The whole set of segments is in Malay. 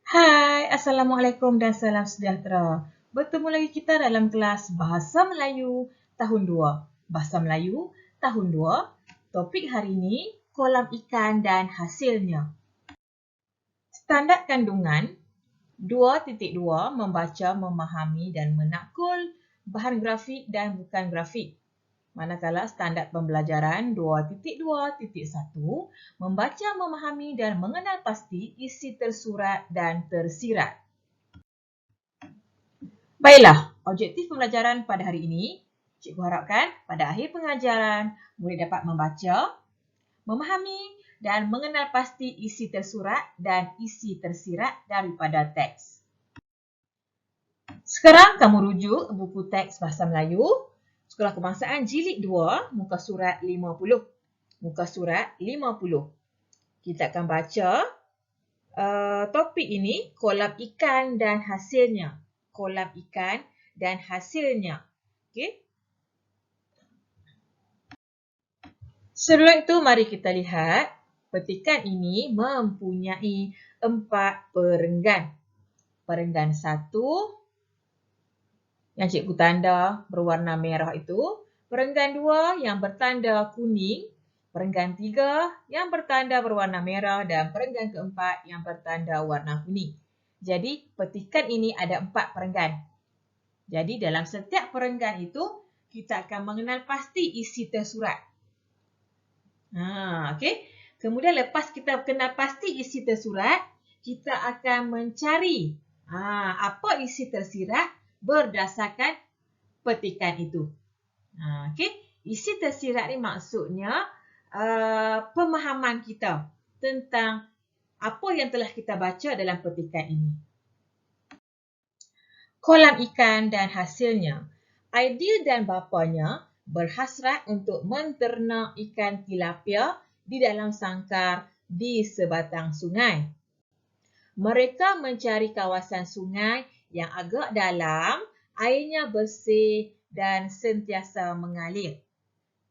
Hai, Assalamualaikum dan salam sejahtera. Bertemu lagi kita dalam kelas Bahasa Melayu tahun 2. Bahasa Melayu tahun 2. Topik hari ini, kolam ikan dan hasilnya. Standard kandungan 2.2 membaca, memahami dan menakul bahan grafik dan bukan grafik. Manakala standard pembelajaran 2.2.1 membaca, memahami dan mengenal pasti isi tersurat dan tersirat. Baiklah, objektif pembelajaran pada hari ini, cikgu harapkan pada akhir pengajaran murid dapat membaca, memahami dan mengenal pasti isi tersurat dan isi tersirat daripada teks. Sekarang kamu rujuk buku teks Bahasa Melayu, Sekolah Kebangsaan Jilid 2, muka surat 50. Muka surat 50. Kita akan baca topik ini, kolam ikan dan hasilnya. Kolam ikan dan hasilnya. Okey. Sebelum itu, mari kita lihat petikan ini mempunyai 4 perenggan. Perenggan 1 yang cikgu tanda berwarna merah itu. Perenggan 2 yang bertanda kuning. Perenggan 3 yang bertanda berwarna merah dan perenggan keempat yang bertanda warna kuning. Jadi, petikan ini ada 4 perenggan. Jadi, dalam setiap perenggan itu, kita akan mengenal pasti isi tersurat. Okey. Kemudian lepas kita kenal pasti isi tersurat, kita akan mencari apa isi tersirat berdasarkan petikan itu. Okey. Isi tersirat ni maksudnya pemahaman kita tentang apa yang telah kita baca dalam petikan ini. Kolam ikan dan hasilnya. Aidil dan bapanya berhasrat untuk menternak ikan tilapia di dalam sangkar di sebatang sungai. Mereka mencari kawasan sungai yang agak dalam, airnya bersih dan sentiasa mengalir.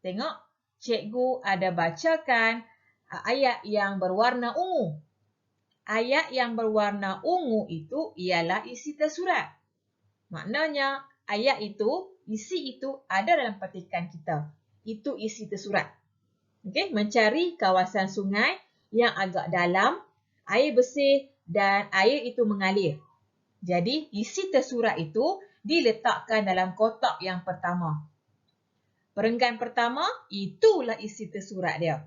Tengok, cikgu ada bacakan ayat yang berwarna ungu. Ayat yang berwarna ungu itu ialah isi tersurat. Maknanya, ayat itu, isi itu ada dalam petikan kita. Itu isi tersurat. Okey, mencari kawasan sungai yang agak dalam, air bersih dan air itu mengalir. Jadi, isi tersurat itu diletakkan dalam kotak yang pertama. Perenggan pertama, itulah isi tersurat dia.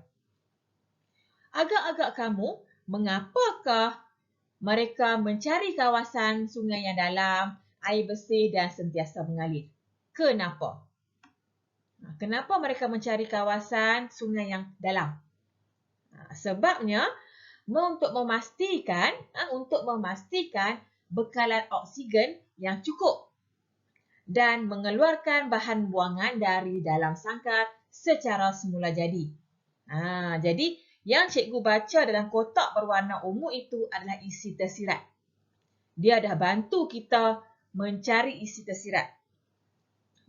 Agak-agak kamu, mengapakah mereka mencari kawasan sungai yang dalam, air bersih dan sentiasa mengalir? Kenapa? Kenapa mereka mencari kawasan sungai yang dalam? Sebabnya, untuk memastikan bekalan oksigen yang cukup dan mengeluarkan bahan buangan dari dalam sangkar secara semula jadi. Jadi, yang cikgu baca dalam kotak berwarna ungu itu adalah isi tersirat. Dia dah bantu kita mencari isi tersirat.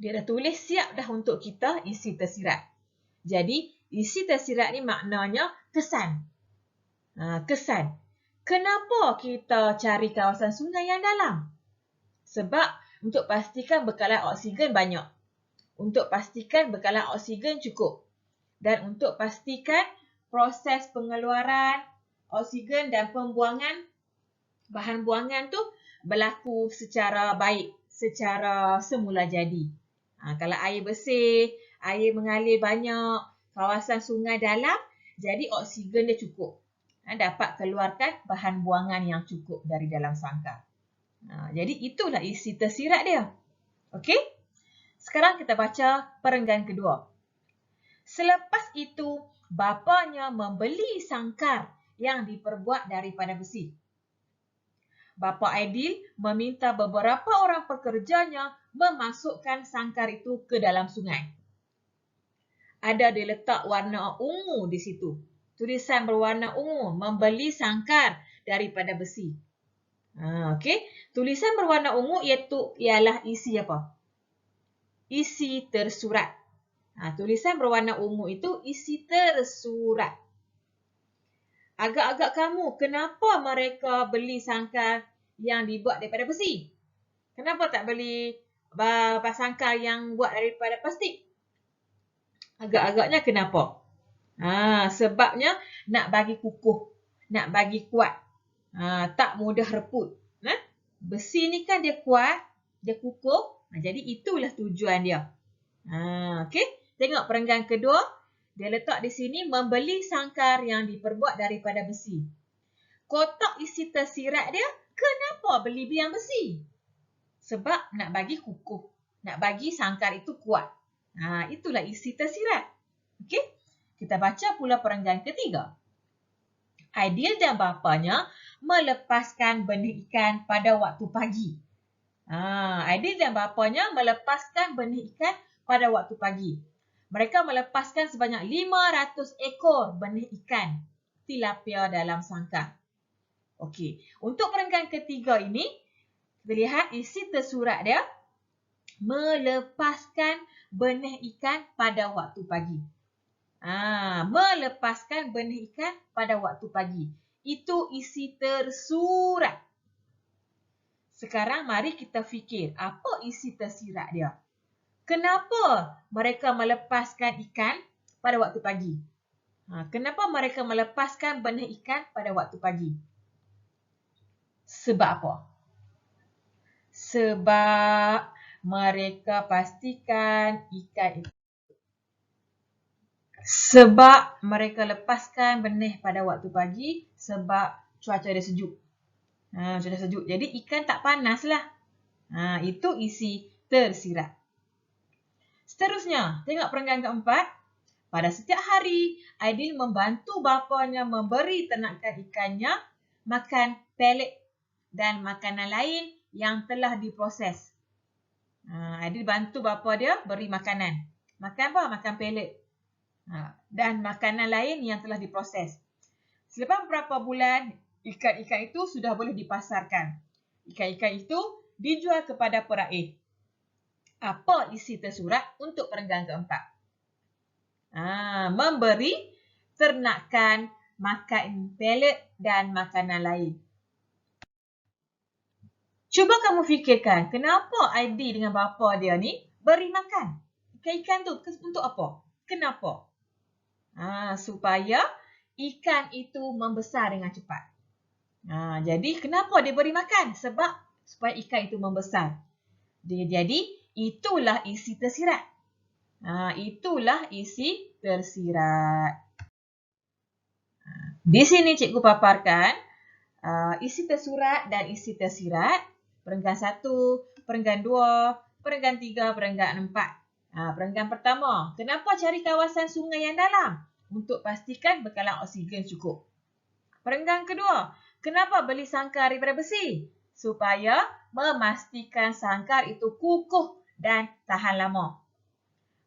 Dia dah tulis siap dah untuk kita isi tersirat. Jadi, isi tersirat ni maknanya kesan. Kesan. Kenapa kita cari kawasan sungai yang dalam? Sebab untuk pastikan bekalan oksigen banyak. Untuk pastikan bekalan oksigen cukup. Dan untuk pastikan proses pengeluaran oksigen dan pembuangan bahan buangan tu berlaku secara baik, secara semula jadi. Kalau air bersih, air mengalir banyak, kawasan sungai dalam, jadi oksigen dia cukup. Dapat keluarkan bahan buangan yang cukup dari dalam sangkar. Jadi itulah isi tersirat dia. Okey? Sekarang kita baca perenggan kedua. Selepas itu, bapanya membeli sangkar yang diperbuat daripada besi. Bapa Aidil meminta beberapa orang pekerjanya memasukkan sangkar itu ke dalam sungai. Ada diletak warna ungu di situ. Tulisan berwarna ungu, membeli sangkar daripada besi. Okey. Tulisan berwarna ungu ialah isi apa? Isi tersurat. Tulisan berwarna ungu itu isi tersurat. Agak-agak kamu, kenapa mereka beli sangkar yang dibuat daripada besi? Kenapa tak beli sangkar yang buat daripada plastik? Agak-agaknya kenapa? Sebabnya nak bagi kukuh, nak bagi kuat. Tak mudah reput. Besi ni kan dia kuat, dia kukuh. Jadi itulah tujuan dia. Okey, tengok perenggan kedua. Dia letak di sini membeli sangkar yang diperbuat daripada besi. Kotak isi tersirat dia, kenapa beli yang besi? Sebab nak bagi kukuh, nak bagi sangkar itu kuat. Itulah isi tersirat. Okey, kita baca pula perenggan ketiga. Aidil dan bapanya melepaskan benih ikan pada waktu pagi. Aidil dan bapanya melepaskan benih ikan pada waktu pagi. Mereka melepaskan sebanyak 500 ekor benih ikan tilapia dalam sangkar. Okey, untuk perenggan ketiga ini, kita lihat isi tersurat dia, melepaskan benih ikan pada waktu pagi. Melepaskan benih ikan pada waktu pagi. Itu isi tersurat. Sekarang mari kita fikir, apa isi tersirat dia? Kenapa mereka melepaskan ikan pada waktu pagi? Kenapa mereka melepaskan benih ikan pada waktu pagi? Sebab apa? Sebab mereka pastikan ikan itu. Sebab mereka lepaskan benih pada waktu pagi sebab cuaca dia sejuk. Cuaca sejuk. Jadi ikan tak panas lah. Itu isi tersirat. Seterusnya, tengok perenggan keempat. Pada setiap hari, Aidil membantu bapanya memberi ternakan ikannya makan pelet dan makanan lain yang telah diproses. Aidil bantu bapa dia beri makanan. Makan apa? Makan pelet. Dan makanan lain yang telah diproses. Selepas beberapa bulan, ikan-ikan itu sudah boleh dipasarkan. Ikan-ikan itu dijual kepada peraih. Apa isi tersurat untuk perenggan keempat? Memberi ternakan makan pelet dan makanan lain. Cuba kamu fikirkan, kenapa Aidil dengan bapa dia ni beri makan ikan-ikan tu untuk apa? Kenapa? Supaya ikan itu membesar dengan cepat. Jadi kenapa dia beri makan? Sebab supaya ikan itu membesar. Jadi itulah isi tersirat. Itulah isi tersirat. Di sini cikgu paparkan isi tersurat dan isi tersirat. Perenggan 1, perenggan 2, perenggan 3, perenggan 4. Perenggan pertama, kenapa cari kawasan sungai yang dalam? Untuk pastikan bekalan oksigen cukup. Perenggan kedua, kenapa beli sangkar daripada besi? Supaya memastikan sangkar itu kukuh dan tahan lama.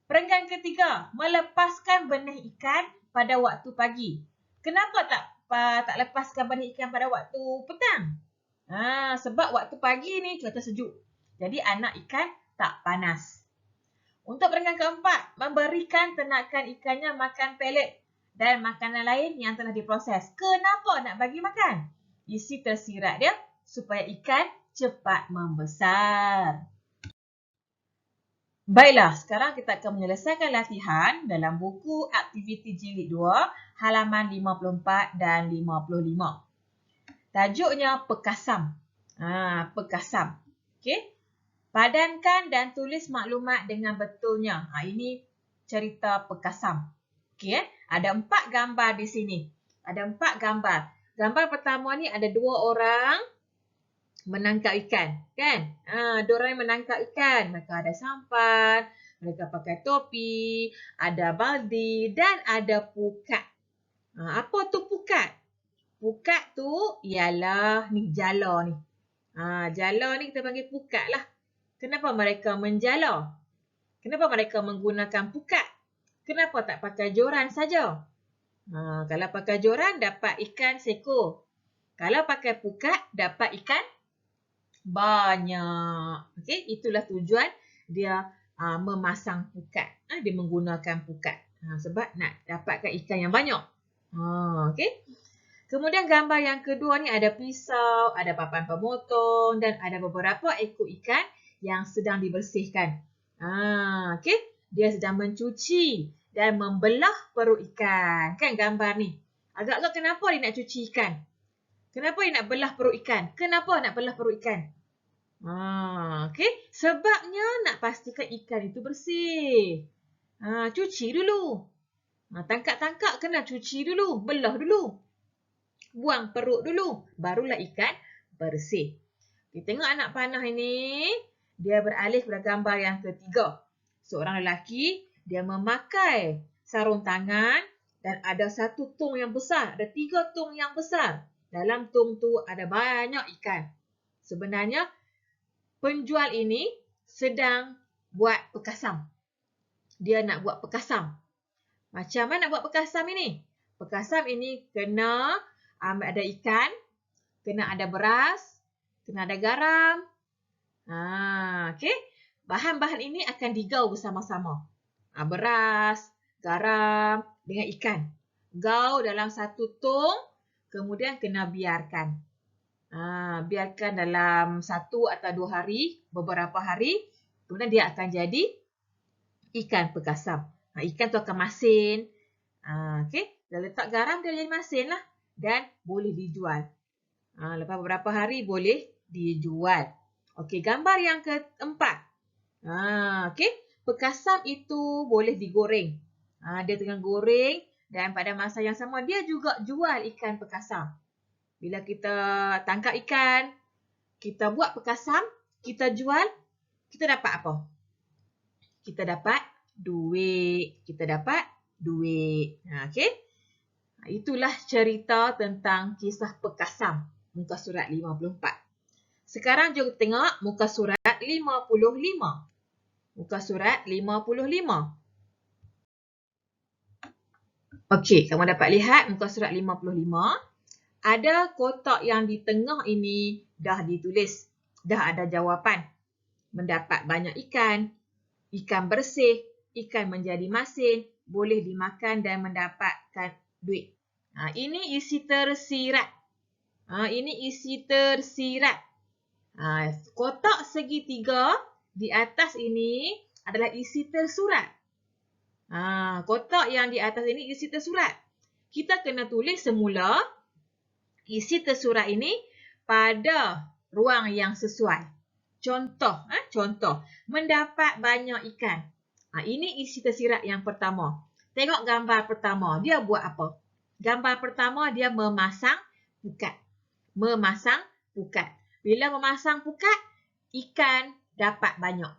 Perenggan ketiga, melepaskan benih ikan pada waktu pagi. Kenapa tak lepaskan benih ikan pada waktu petang? Sebab waktu pagi ni cuaca sejuk. Jadi anak ikan tak panas. Untuk perenggan keempat, memberikan ternakan ikannya makan pelet dan makanan lain yang telah diproses. Kenapa nak bagi makan? Isi tersirat dia supaya ikan cepat membesar. Baiklah, sekarang kita akan menyelesaikan latihan dalam buku aktiviti jilid 2, halaman 54 dan 55. Tajuknya Pekasam. Pekasam. Okey. Padankan dan tulis maklumat dengan betulnya. Ini cerita Pekasam. Okey, ada 4 gambar di sini. Ada 4 gambar. Gambar pertama ni ada 2 orang menangkap ikan, kan? 2 orang menangkap ikan. Mereka ada sampan, mereka pakai topi, ada baldi dan ada pukat. Apa tu pukat? Pukat tu ialah ni jala ni. Jala ni kita panggil pukat lah. Kenapa mereka menjala? Kenapa mereka menggunakan pukat? Kenapa tak pakai joran saja? Kalau pakai joran dapat ikan seekor. Kalau pakai pukat dapat ikan banyak. Okey, itulah tujuan dia memasang pukat. Dia menggunakan pukat. Sebab nak dapatkan ikan yang banyak. Okey. Kemudian gambar yang kedua ni ada pisau, ada papan pemotong dan ada beberapa ekor ikan yang sedang dibersihkan. Okey, dia sedang mencuci dan membelah perut ikan. Kan gambar ni. Agak-agak kenapa dia nak cuci ikan? Kenapa dia nak belah perut ikan? Kenapa nak belah perut ikan? Okey, sebabnya nak pastikan ikan itu bersih. Cuci dulu. Tangkap-tangkap kena cuci dulu, belah dulu. Buang perut dulu, barulah ikan bersih. Kita tengok anak panah ini, dia beralih pada gambar yang ketiga. Seorang lelaki, dia memakai sarung tangan dan ada satu tong yang besar, ada 3 tong yang besar. Dalam tong tu ada banyak ikan. Sebenarnya, penjual ini sedang buat pekasam. Dia nak buat pekasam. Macam mana nak buat pekasam ini? Pekasam ini kena ada ikan, kena ada beras, kena ada garam. Okey. Bahan-bahan ini akan digaul bersama-sama. Beras, garam dengan ikan. Gaul dalam satu tong, kemudian kena biarkan. Biarkan dalam 1 atau 2 hari, beberapa hari, kemudian dia akan jadi ikan pekasam. Ikan tu akan masin. Okey. Dah letak garam, dia jadi masin lah. Dan boleh dijual. Lepas beberapa hari boleh dijual. Okey, gambar yang keempat. Okey, pekasam itu boleh digoreng. Dia tengah goreng dan pada masa yang sama dia juga jual ikan pekasam. Bila kita tangkap ikan, kita buat pekasam, kita jual, kita dapat apa? Kita dapat duit. Okey. Itulah cerita tentang kisah pekasam. Muka surat 54. Sekarang jom tengok muka surat 55. Muka surat 55. Okey, kamu dapat lihat muka surat 55. Ada kotak yang di tengah ini dah ditulis. Dah ada jawapan. Mendapat banyak ikan. Ikan bersih. Ikan menjadi masin. Boleh dimakan dan mendapatkan duit. Ini isi tersirat. Kotak segitiga di atas ini adalah isi tersurat. Kotak yang di atas ini isi tersurat. Kita kena tulis semula isi tersurat ini pada ruang yang sesuai. Contoh, mendapat banyak ikan. Ini isi tersirat yang pertama. Tengok gambar pertama. Dia buat apa? Gambar pertama dia memasang pukat. Bila memasang pukat, ikan dapat banyak.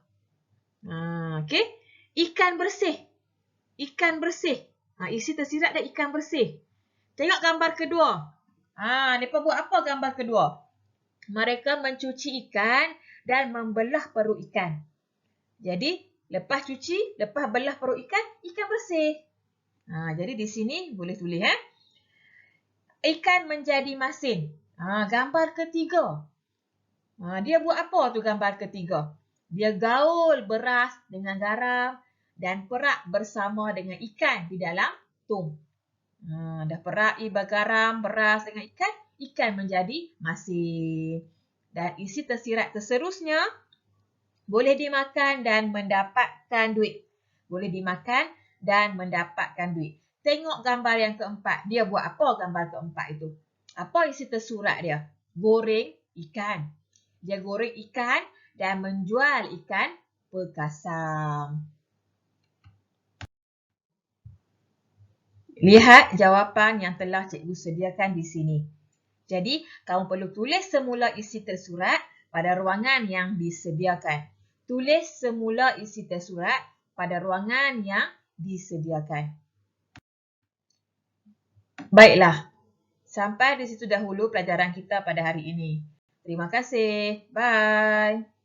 Okey. Ikan bersih. Isi tersirat dia ikan bersih. Tengok gambar kedua. Mereka buat apa gambar kedua? Mereka mencuci ikan dan membelah perut ikan. Jadi, lepas cuci, lepas belah perut ikan, ikan bersih. Jadi di sini boleh tulis ikan menjadi masin. Gambar ketiga. Dia buat apa tu gambar ketiga? Dia gaul beras dengan garam dan perak bersama dengan ikan di dalam tong. Dah perak garam, beras dengan ikan, ikan menjadi masin. Dan isi tersirat seterusnya boleh dimakan dan mendapatkan duit. Tengok gambar yang keempat. Dia buat apa gambar keempat itu? Apa isi tersurat dia? Goreng ikan. Dia goreng ikan dan menjual ikan pekasam. Lihat jawapan yang telah cikgu sediakan di sini. Jadi, kamu perlu tulis semula isi tersurat pada ruangan yang disediakan. Tulis semula isi tersurat pada ruangan yang disediakan. Baiklah, sampai di situ dahulu pelajaran kita pada hari ini. Terima kasih. Bye.